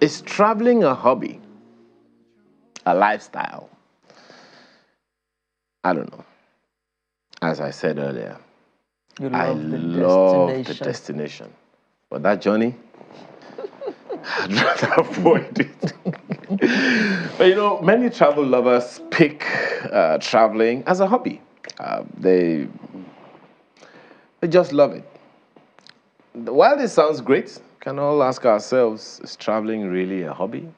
Is traveling a hobby, a lifestyle? I don't know. As I said earlier, You I love the love the destination. destination. But that journey, I'd rather avoid it. But you know, many travel lovers pick traveling as a hobby. They just love it. While this sounds great, can all ask ourselves, is traveling really a hobby?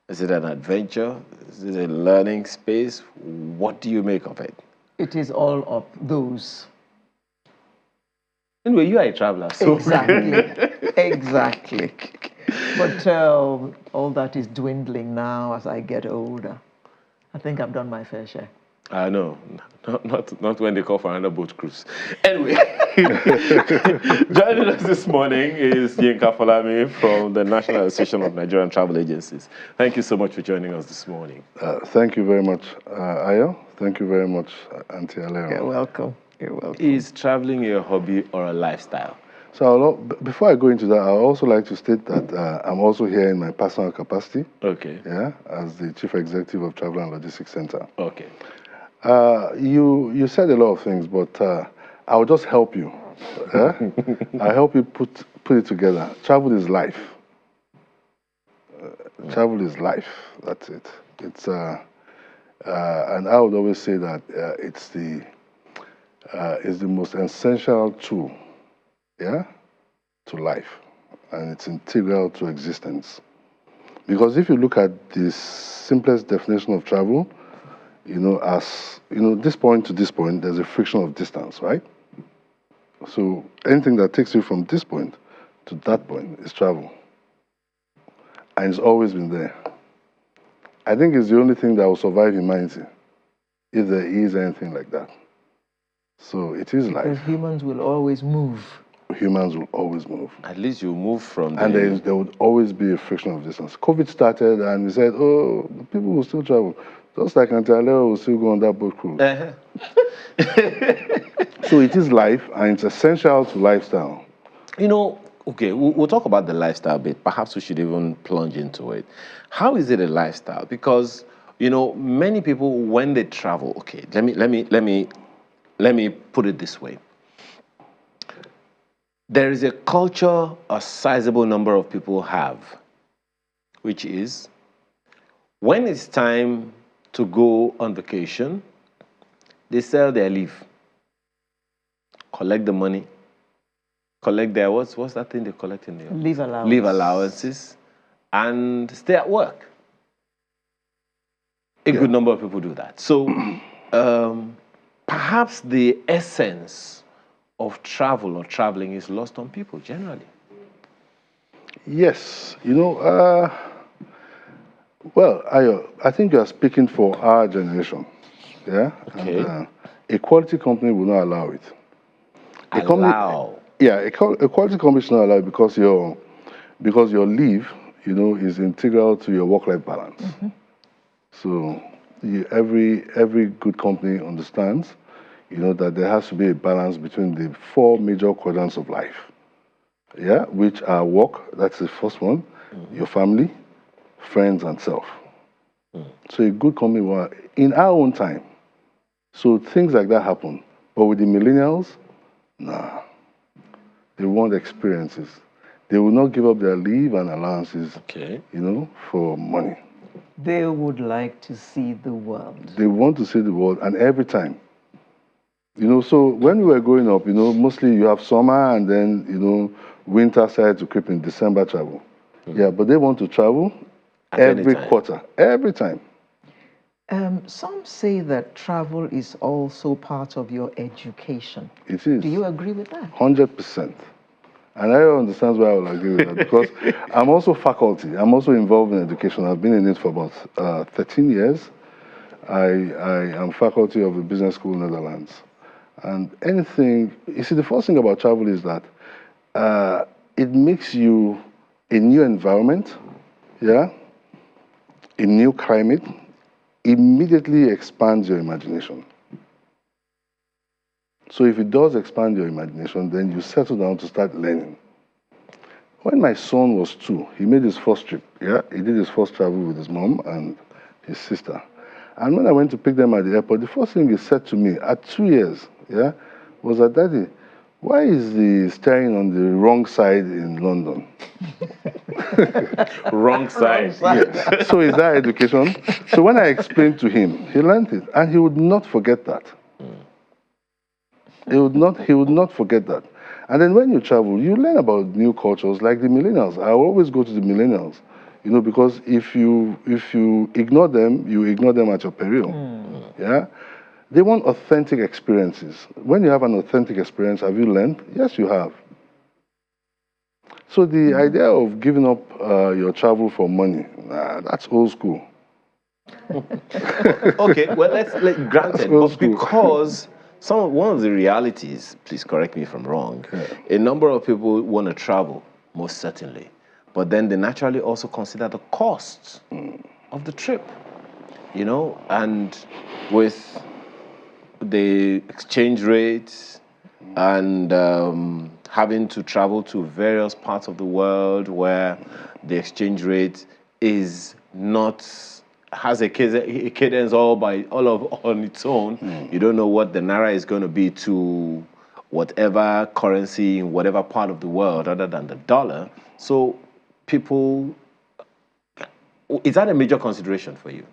Is it an adventure? Is it a learning space? What do you make of it? It is all of those. Anyway, you are a traveler, so Exactly. Exactly. But all that is dwindling now as I get older. I think I've done my fair share. I know, not when they call for another boat cruise. Anyway, joining us this morning is Yinka Folami from the National Association of Nigerian Travel Agencies. Thank you so much for joining us this morning. Thank you very much, Ayo. Thank you very much, Auntie Aleo. You're welcome. You're welcome. Is traveling a hobby or a lifestyle? So before I go into that, I would also like to state that I'm also here in my personal capacity. Okay. Yeah, as the Chief Executive of Travel and Logistics Center. Okay. You said a lot of things, but I'll just help you. I'll help you put it together. Travel is life. Travel is life. That's it. It's and I would always say that it's the most essential tool, yeah, to life, and it's integral to existence. Because if you look at the simplest definition of travel, this point to this point, there's a friction of distance, right? So anything that takes you from this point to that point is travel. And it's always been there. I think it's the only thing that will survive humanity, if there is anything like that. So it is life. Because humans will always move. Humans will always move. At least you move from And there would always be a friction of distance. COVID started and we said, oh, people will still travel. Just like Antalya will still go on that boat cruise. So it is life and it's essential to lifestyle. You know, okay, we'll talk about the lifestyle bit. Perhaps we should even plunge into it. How is it a lifestyle? Because, many people, when they travel, okay, let me put it this way. There is a culture a sizable number of people have, which is when it's time to go on vacation, they sell their leave, collect the money, collect their, what's that thing they collect in the Leave allowance. Leave allowances, and stay at work. A good number of people do that. So perhaps the essence of travel or traveling is lost on people generally. Yes, well, I think you are speaking for our generation, yeah? Okay. And, a quality company will not allow it. A quality company should not allow it because your leave, is integral to your work-life balance. Mm-hmm. So every good company understands, that there has to be a balance between the four major quadrants of life, yeah, which are work, that's the first one, your family, friends, and self. So a good company will, in our own time, so things like that happen. But with the millennials, nah, they want experiences. They will not give up their leave and allowances, for money. They would like to see the world. They want to see the world, and every time. So when we were growing up, mostly you have summer and then, winter started to creep in, December travel. Yeah, but they want to travel every quarter, every time. Some say that travel is also part of your education. It is. Do you agree with that? 100%. And I understand why I will agree with that because I'm also faculty. I'm also involved in education. I've been in it for about 13 years. I am faculty of the Business School Netherlands. And the first thing about travel is that it makes you a new environment, yeah, a new climate, immediately expands your imagination. So if it does expand your imagination, then you settle down to start learning. When my son was 2, he made his first trip. Yeah, he did his first travel with his mom and his sister. And when I went to pick them at the airport, the first thing he said to me at 2 years, yeah, was that, Daddy, why is the steering on the wrong side in London? Wrong side. Yeah. So is that education? So when I explained to him, he learned it, and he would not forget that. He would not forget that. And then when you travel, you learn about new cultures, like the millennials. I always go to the millennials, because if you ignore them, you ignore them at your peril. Yeah. They want authentic experiences. When you have an authentic experience, have you learned? Yes, you have. So the idea of giving up your travel for money, that's old school. Okay, well, let's grant it, but because one of the realities, please correct me if I'm wrong, a number of people want to travel, most certainly, but then they naturally also consider the costs of the trip, and with the exchange rates and having to travel to various parts of the world where the exchange rate is not has a cadence on its own. You don't know what the naira is going to be to whatever currency in whatever part of the world other than the dollar. So people, is that a major consideration for you?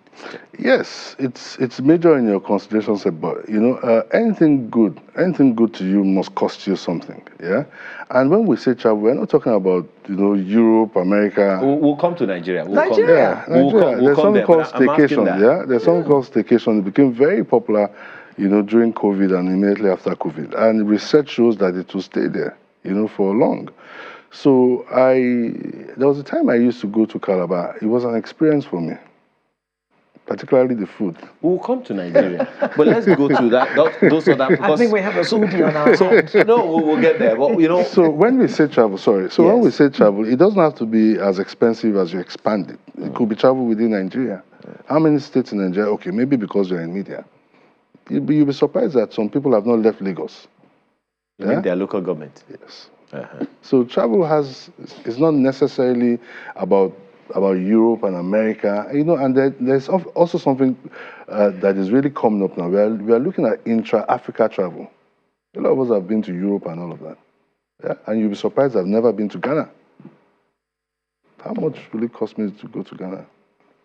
Yes, it's major in your considerations, but anything good to you must cost you something. Yeah, and when we say travel, we're not talking about Europe, America. We'll come to Nigeria. Nigeria. There's something called staycations. Yeah, there's something called staycations. It became very popular, during COVID and immediately after COVID. And research shows that it will stay there, for long. So there was a time I used to go to Calabar. It was an experience for me, particularly the food. We'll come to Nigeria, but let's go to that. Those are that. Because, I think we have a foodie on our hands. No, we'll get there. But So when we say travel, when we say travel, it doesn't have to be as expensive as you expand it. It could be travel within Nigeria. How many states in Nigeria? Okay, maybe because you're in media. You'll be surprised that some people have not left Lagos. You mean their local government? Yes. So travel is not necessarily about Europe and America, and there's also something that is really coming up now. We are looking at intra-Africa travel. A lot of us have been to Europe and all of that. Yeah? And you'll be surprised I've never been to Ghana. How much will it cost me to go to Ghana?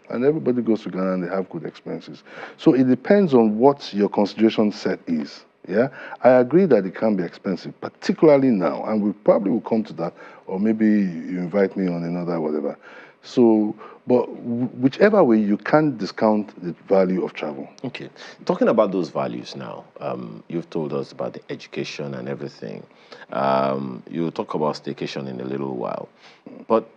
And everybody goes to Ghana and they have good experiences. So it depends on what your consideration set is. Yeah, I agree that it can be expensive, particularly now, and we probably will come to that, or maybe you invite me on another whatever. So, but whichever way, you can't discount the value of travel. Okay, talking about those values now, you've told us about the education and everything. You'll talk about staycation in a little while, but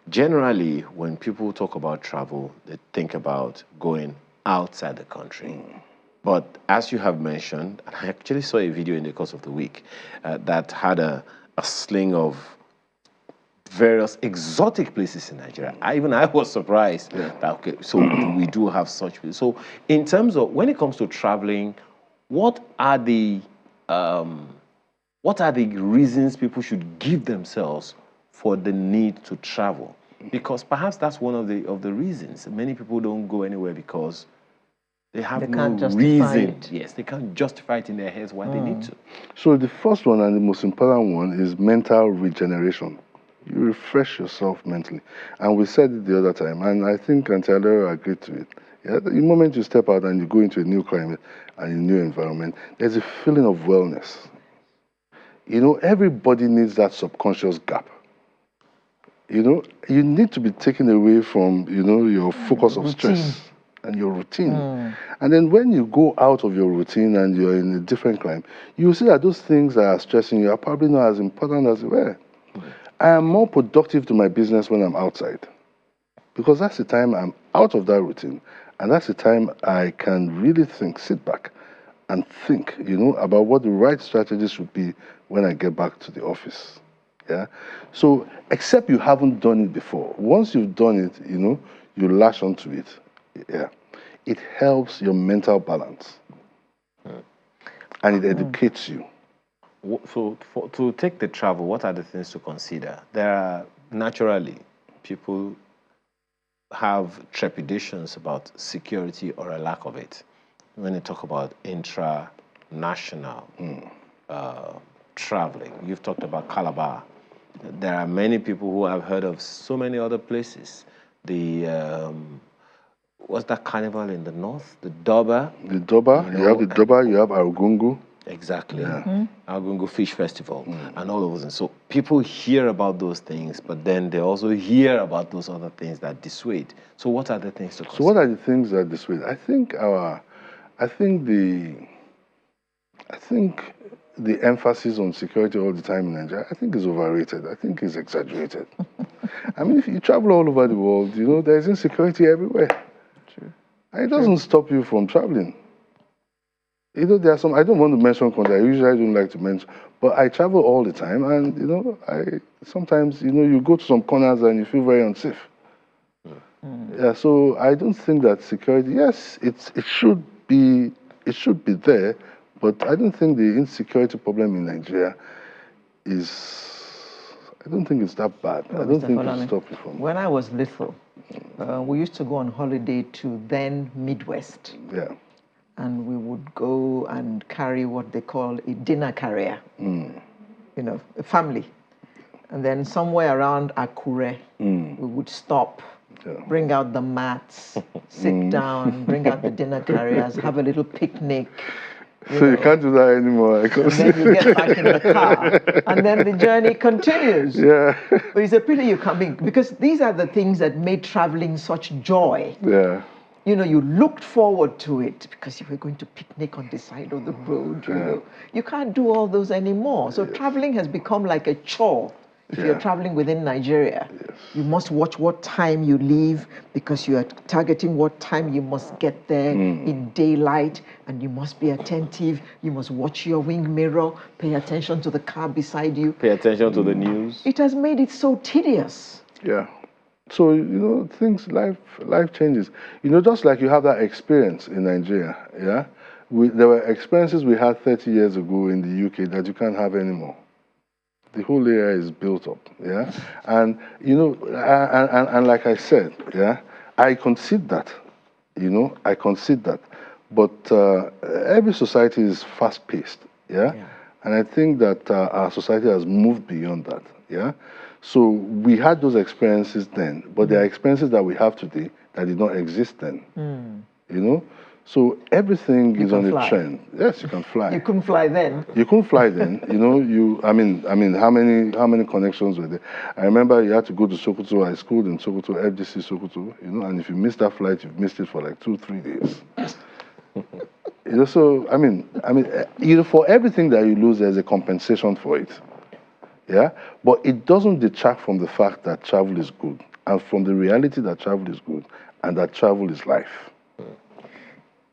generally, when people talk about travel, they think about going outside the country. But as you have mentioned, and I actually saw a video in the course of the week that had a sling of various exotic places in Nigeria. I was surprised that, okay, so we do have such. So in terms of, when it comes to traveling, what are the reasons people should give themselves for the need to travel? Because perhaps that's one of the reasons. Many people don't go anywhere because they have no reason. Yes, they can't justify it in their heads why they need to. So the first one and the most important one is mental regeneration. You refresh yourself mentally. And we said it the other time, and I think Auntie Adara agreed to it. Yeah, the moment you step out and you go into a new climate and a new environment, there's a feeling of wellness. Everybody needs that subconscious gap. You need to be taken away from, your focus of stress and your routine. And then when you go out of your routine and you're in a different climate, you see that those things that are stressing you are probably not as important as they were. I am more productive to my business when I'm outside, because that's the time I'm out of that routine, and that's the time I can really sit back and think, about what the right strategy should be when I get back to the office. Yeah. So, except you haven't done it before, once you've done it, you lash onto it. Yeah. It helps your mental balance, and it educates you. So to take the travel, what are the things to consider? There are, naturally, people have trepidations about security or a lack of it. When you talk about intra-national traveling, you've talked about Calabar. There are many people who have heard of so many other places. The what's that carnival in the north? The Doba. The Doba, you have the Doba, you have Arugungu. Exactly. Yeah. Arugungu Fish Festival and all of those. So people hear about those things, but then they also hear about those other things that dissuade. So what are the things to consider? So what are the things that dissuade? I think the emphasis on security all the time in Nigeria, I think is overrated. I think is exaggerated. I mean, if you travel all over the world, you know, there's insecurity everywhere. True. And it doesn't stop you from traveling. You know, there are some, I don't want to mention countries, I usually don't like to mention, but I travel all the time, and, you know, sometimes, you know, you go to some corners and you feel very unsafe. Yeah, so I don't think that security, yes, it should be there, but I don't think the insecurity problem in Nigeria I don't think it's that bad. Oh, I don't Mr. think Folami, it'll stop you from. When I was little, we used to go on holiday to then Midwest. Yeah. And we would go and carry what they call a dinner carrier, you know, a family. And then somewhere around Akure, we would stop, bring out the mats, sit down, bring out the dinner carriers, have a little picnic. You can't do that anymore. And then you get back in the car, and then the journey continues. Yeah. But it's a pity you're coming, because these are the things that made traveling such joy. Yeah. You know, you looked forward to it because you were going to picnic on the side of the road. You know, you can't do all those anymore. So traveling has become like a chore. If you're traveling within Nigeria, you must watch what time you leave because you are targeting what time you must get there in daylight, and you must be attentive. You must watch your wing mirror, pay attention to the car beside you. Pay attention to the news. It has made it so tedious. Yeah. So, you know, life changes. You know, just like you have that experience in Nigeria, yeah? There were experiences we had 30 years ago in the UK that you can't have anymore. The whole area is built up, yeah? And, you know, and like I said, yeah, I concede that, you know, I concede that. But every society is fast-paced, yeah? And I think that our society has moved beyond that, yeah? So we had those experiences then, but there are experiences that we have today that did not exist then. You know? So everything is on a trend. Yes, you can fly. You couldn't fly then. You couldn't fly then. You know, I mean, how many connections were there? I remember you had to go to Sokoto. I schooled in Sokoto, FDC Sokoto, you know, and if you missed that flight, you've missed it for like 2-3 days. You know, so I mean, you know, for everything that you lose, there's a compensation for it. Yeah, but it doesn't detract from the fact that travel is good, and from the reality that travel is good, and that travel is life.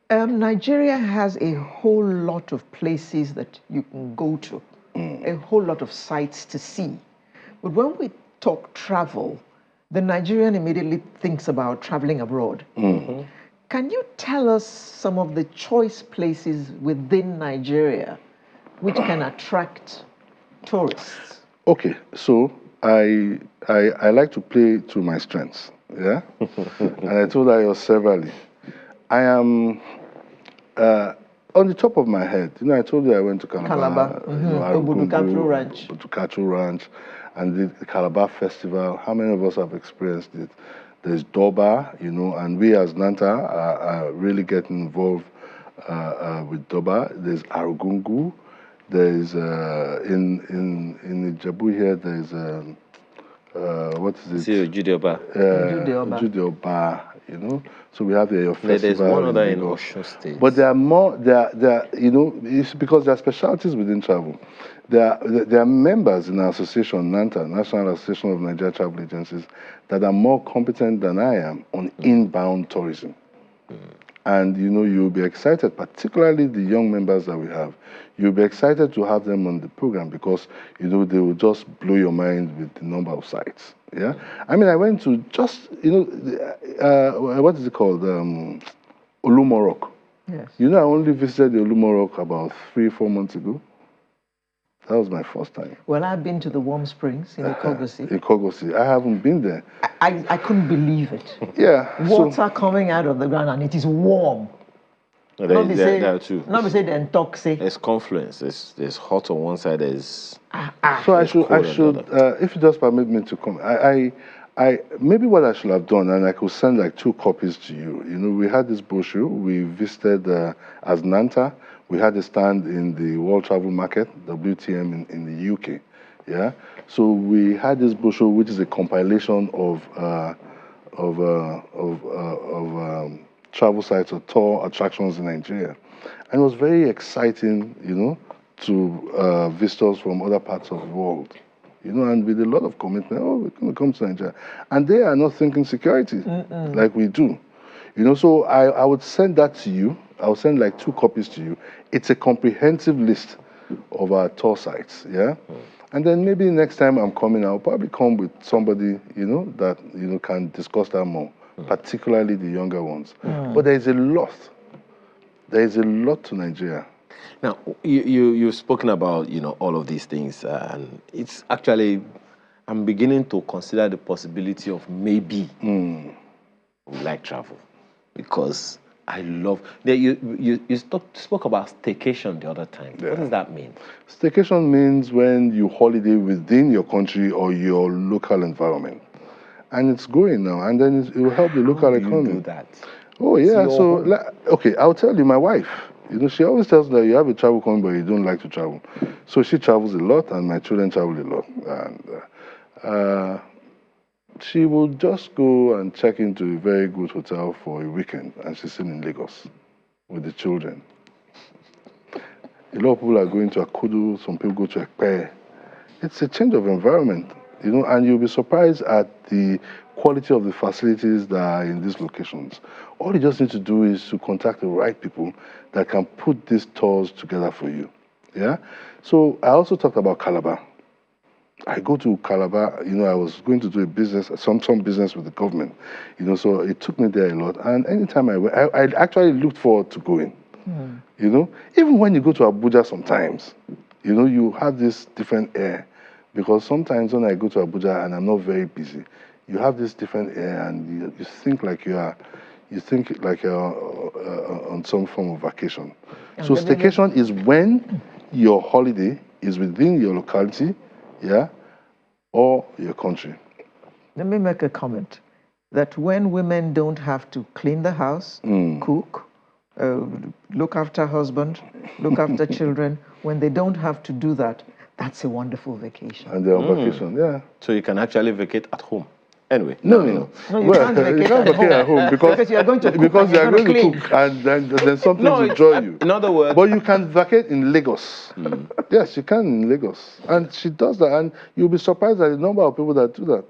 Nigeria has a whole lot of places that you can go to, a whole lot of sites to see. But when we talk travel, the Nigerian immediately thinks about traveling abroad. Can you tell us some of the choice places within Nigeria which can attract tourists? Okay, so I like to play to my strengths, yeah? And I told you severally. I am, on the top of my head, you know, I told you I went to Calabar. You know, Obudu Ranch, and the Calabar Festival. How many of us have experienced it? There's Doba, you know, and we as Nanta are really getting involved with Doba. There's Arugungu. There's in Ijebu here. There's what is it? Judeoba. Judeoba. You know, so we have the festival. There's one other in Osun State. But there are more. There you know, it's because there are specialties within travel. There are members in our association, NANTA, National Association of Nigeria Travel Agencies, that are more competent than I am on inbound tourism. And, you know, you'll be excited, particularly the young members that we have. You'll be excited to have them on the program because, you know, they will just blow your mind with the number of sites. Yeah? I mean, I went to just, you know, what is it called? Olumorok. Yes. You know, I only visited the Olumorok about 3-4 months ago. That was my first time. Well, I've been to the Warm Springs in Ikogosi. Ikogosi. I haven't been there. I couldn't believe it. Yeah. Water coming out of the ground and it is warm. No, Not too. Not be say then toxic. There's confluence. There's hot on one side. There's So I should, if you just permit me to come, I maybe what I should have done, and I could send like 2 copies to you. You know, we had this brochure. We visited as Nanta. We had a stand in the World Travel Market, WTM, in the UK. Yeah. So we had this brochure, which is a compilation of travel sites or tour attractions in Nigeria, and it was very exciting. You know, to visitors from other parts of the world, you know, and with a lot of commitment. Oh, we're going to come to Nigeria, and they are not thinking security like we do, you know. So I would send that to you. I will send like 2 copies to you. It's a comprehensive list of our tour sites, yeah. And then maybe next time I'm coming, I'll probably come with somebody, you know, that can discuss that more, particularly the younger ones. But there is a lot. There is a lot to Nigeria. Now, you've spoken about, all of these things, and it's actually, I'm beginning to consider the possibility of maybe we like travel, because I love. You spoke about staycation the other time. Yeah. What does that mean? Staycation means when you holiday within your country or your local environment, and it's growing now, and then it will help the local economy. You do that? Oh yeah. So okay, I'll tell you. My wife, she always tells me that you have a travel company, but you don't like to travel. So she travels a lot, and my children travel a lot, and she will just go and check into a very good hotel for a weekend, and she's sitting in Lagos with the children. A lot of people are going to Akudu, some people go to Ekpe. It's a change of environment, and you'll be surprised at the quality of the facilities that are in these locations. All you just need to do is to contact the right people that can put these tours together for you. Yeah? So I also talked about Calabar. I go to Calabar, I was going to do a business, some business with the government, so it took me there a lot. And anytime I went, I actually looked forward to going, Even when you go to Abuja sometimes, you have this different air, because sometimes when I go to Abuja and I'm not very busy, you have this different air, and you think like you're on some form of vacation. So staycation is when your holiday is within your locality, yeah, or your country. Let me make a comment that when women don't have to clean the house, cook, look after husband, look after children, when they don't have to do that, that's a wonderful vacation. And they're on vacation, yeah. So you can actually vacate at home. Anyway, No, you can't vacate at home because you're going to cook because you're going to cook, and then something to draw you. In other words, but you can vacate in Lagos. Yes, you can in Lagos, and she does that, and you'll be surprised at the number of people that do that.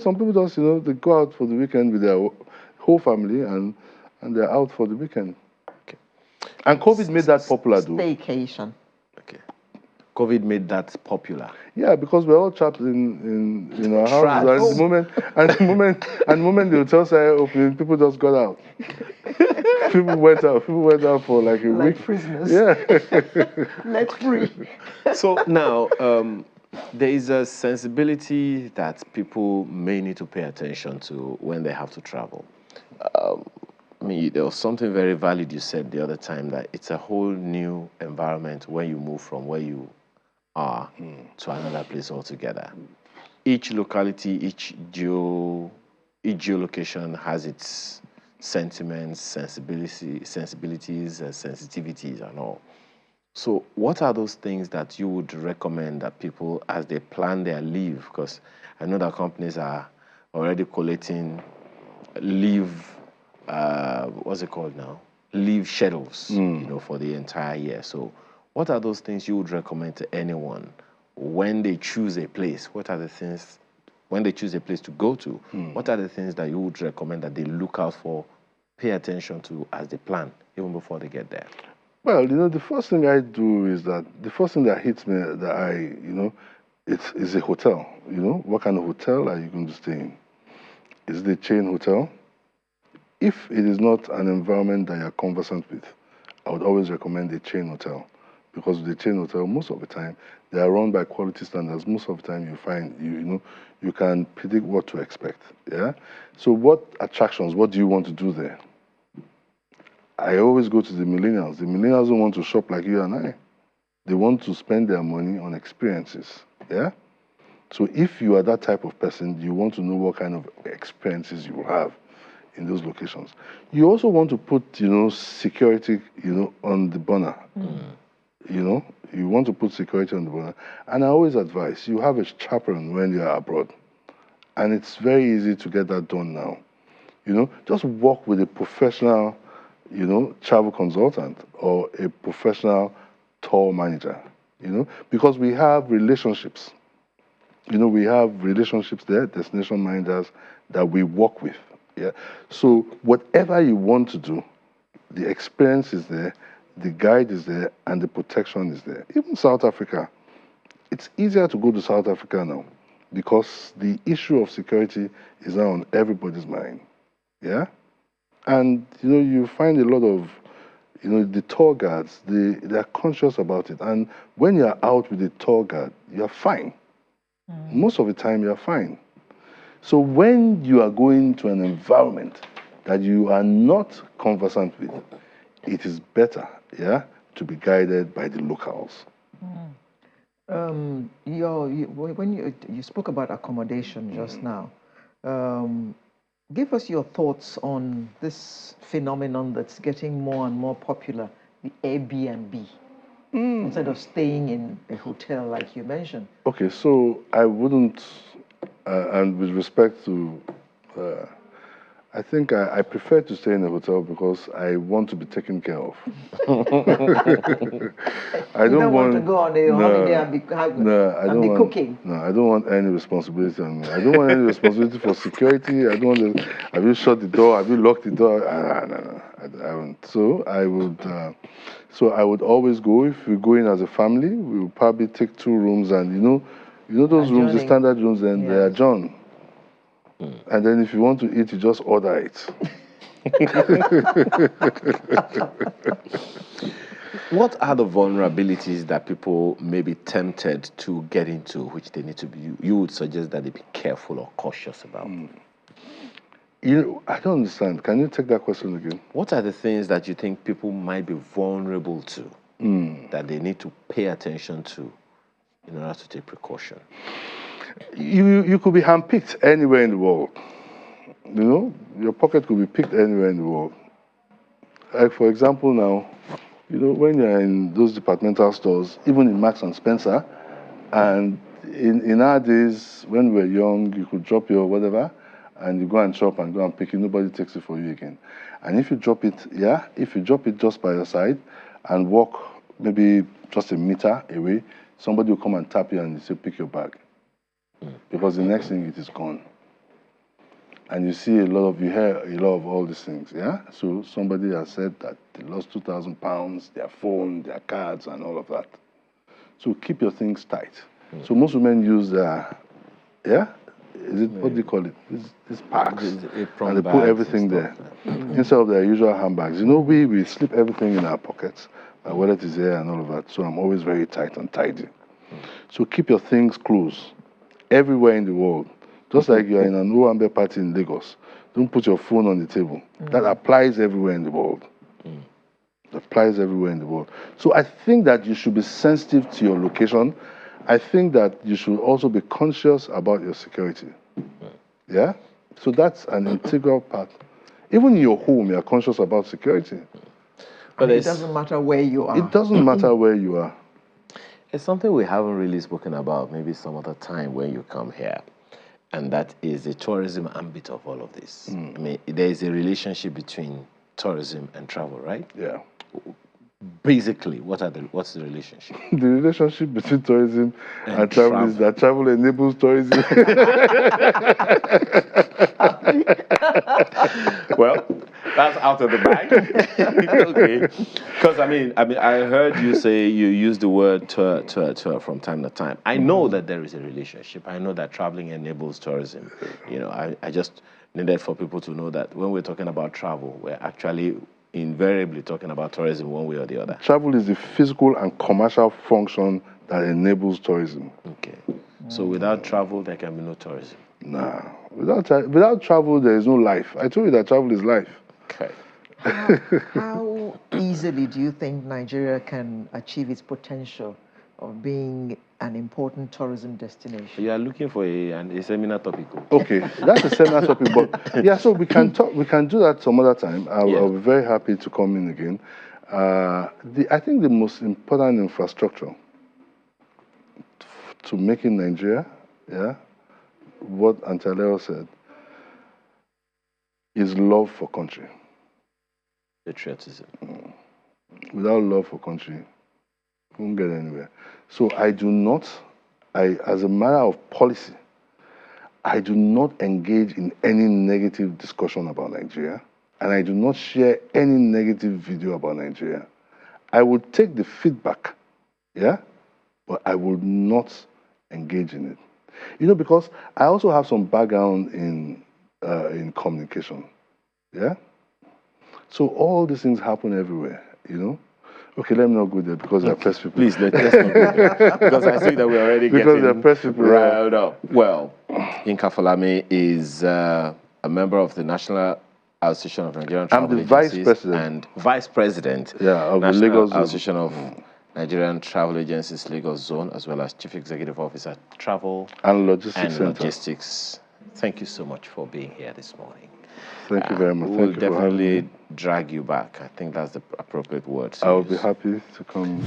Some people just they go out for the weekend with their whole family, and they're out for the weekend. Okay. And COVID made that popular, though. Staycation. Okay. COVID made that popular. Yeah, because we're all trapped in our houses. And the moment the hotels are opening, people just got out. People went out for like a week. Prisoners. Yeah. Let free. So now, there is a sensibility that people may need to pay attention to when they have to travel. There was something very valid you said the other time, that it's a whole new environment when you move from where you are to another place altogether. Each locality, each geolocation has its sentiments, sensibilities, and sensitivities and all. So what are those things that you would recommend that people, as they plan their leave, because I know that companies are already collating leave, what's it called now? Leave schedules, for the entire year. So what are those things you would recommend to anyone when they choose a place? What are the things, when they choose a place to go to, what are the things that you would recommend that they look out for, pay attention to as they plan, even before they get there? Well, the first thing I do is that the first thing that hits me that it's a hotel. What kind of hotel are you going to stay in? Is it a chain hotel? If it is not an environment that you're conversant with, I would always recommend a chain hotel, because the chain hotel, most of the time, they are run by quality standards. Most of the time, you find, you can predict what to expect, yeah? So what attractions, what do you want to do there? I always go to the millennials. The millennials don't want to shop like you and I. They want to spend their money on experiences, yeah? So if you are that type of person, you want to know what kind of experiences you will have in those locations. You also want to put, security, on the burner. You want to put security on the burner. And I always advise, you have a chaperone when you are abroad. And it's very easy to get that done now. Just work with a professional, travel consultant or a professional tour manager, because we have relationships. We have relationships there, destination managers that we work with. Yeah. So whatever you want to do, the experience is there, the guide is there, and the protection is there. Even South Africa, it's easier to go to South Africa now because the issue of security is now on everybody's mind. Yeah. And you find a lot of the tour guides, they are conscious about it. And when you're out with the tour guide, you're fine. Most of the time, you're fine. So when you are going to an environment that you are not conversant with, it is better, to be guided by the locals. When you spoke about accommodation just now, give us your thoughts on this phenomenon that's getting more and more popular, the Airbnb, instead of staying in a hotel like you mentioned. Okay, so I wouldn't, and with respect to, I think I prefer to stay in a hotel because I want to be taken care of. I don't want to go on a holiday and be cooking. No, I don't want any responsibility on me. I don't want any responsibility for security. I don't want to, have you shut the door? Have you locked the door? No, I haven't. So I would always go. If we go in as a family, we will probably take 2 rooms, and those rooms, the standard rooms, then they are adjourned. And then if you want to eat, you just order it. What are the vulnerabilities that people may be tempted to get into, which they need to be, you would suggest that they be careful or cautious about? I don't understand. Can you take that question again? What are the things that you think people might be vulnerable to that they need to pay attention to in order to take precaution? You could be handpicked anywhere in the world. Your pocket could be picked anywhere in the world. Like, for example, now, when you're in those departmental stores, even in Marks and Spencer, and in our days, when we were young, you could drop your whatever, and you go and shop and go and pick it. Nobody takes it for you again. And if you drop it, if you drop it just by your side and walk maybe just a meter away, somebody will come and tap you and you say, pick your bag. Because the next thing, it is gone. And you hear a lot of all these things, So somebody has said that they lost £2,000, their phone, their cards, and all of that. So keep your things tight. So most women use their, what do you call it? These packs. And they put everything there instead of their usual handbags. We slip everything in our pockets. My wallet is there and all of that. So I'm always very tight and tidy. So keep your things close everywhere in the world. Just like you're in an Owambe party in Lagos, don't put your phone on the table. That applies everywhere in the world. Applies everywhere in the world. So I think that you should be sensitive to your location. I think that you should also be conscious about your security. Yeah? So that's an integral part. Even in your home, you're conscious about security. But it doesn't matter where you are. It doesn't matter where you are. It's something we haven't really spoken about maybe some other time when you come here. And that is the tourism ambit of all of this. I mean, there is a relationship between tourism and travel, right? Yeah. Basically, what's the relationship? The relationship between tourism and travel is that travel enables tourism. Well, that's out of the bag. Okay. Because I heard you say you use the word tour from time to time. I know that there is a relationship. I know that traveling enables tourism. I just needed for people to know that when we're talking about travel, we're actually invariably talking about tourism one way or the other. Travel is the physical and commercial function that enables tourism. Okay. So without travel, there can be no tourism. Nah. Without travel, there is no life. I told you that travel is life. Okay. How easily do you think Nigeria can achieve its potential of being an important tourism destination? You are looking for a seminar topic. Okay, that's a seminar topic, but yeah, so we can talk. We can do that some other time. I'll be very happy to come in again. I think the most important infrastructure to making Nigeria, what Antaleo said, is love for country. Patriotism. Without love for country, we won't get anywhere. So as a matter of policy, I do not engage in any negative discussion about Nigeria, and I do not share any negative video about Nigeria. I would take the feedback, but I would not engage in it. You know, because I also have some background in communication, So all these things happen everywhere, Okay, let me not go there because they're press people. Please, let's not go there. Because I see that we're already getting riled up. Well, Yinka Folami is a member of the National Association of Nigerian Travel Agencies and Vice President of National the Lagos Association of Nigerian Travel Agencies Lagos Zone, as well as Chief Executive Officer Travel and Logistics. Thank you so much for being here this morning. Thank you very much. We'll definitely drag you back. I think that's the appropriate word. I will be happy to come.